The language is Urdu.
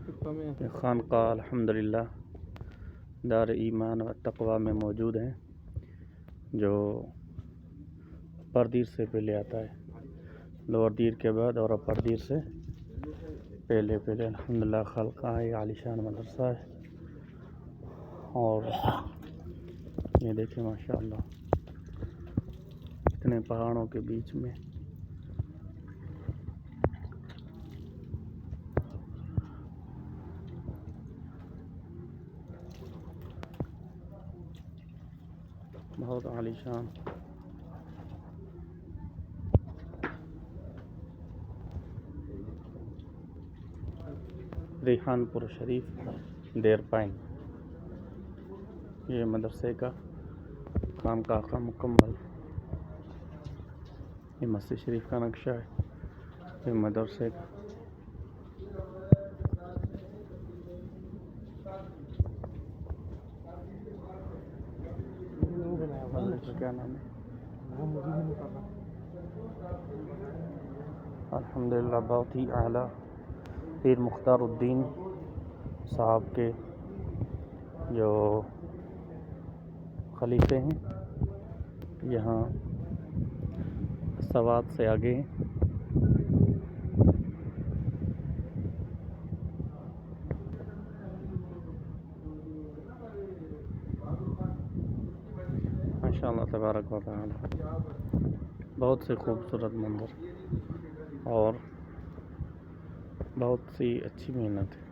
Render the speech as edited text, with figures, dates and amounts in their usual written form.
یہ خانقاہ الحمدللہ دار ایمان و تقوی میں موجود ہیں، جو اپر دیر سے پہلے آتا ہے، لوور دیر کے بعد اور اپر دیر سے پہلے الحمدللہ خانقاہ ہے، عالیشان مدرسہ ہے۔ اور یہ دیکھیں ماشاءاللہ اتنے پہاڑوں کے بیچ میں بہت عالیشان۔ ریحان پور شریف دیر پائن، یہ مدرسے کا خانقاہ کا مکمل، یہ مسجد شریف کا نقشہ ہے، یہ مدرسے کا۔ کیا نام ہے؟ الحمدللہ بہت ہی اعلیٰ پیر مختار الدین صاحب کے جو خلیفے ہیں، یہاں سوات سے آگے ہیں۔ ماشاءاللہ تبارک و تعالی، بہت سے خوبصورت منظر اور بہت سی اچھی محنت ہے۔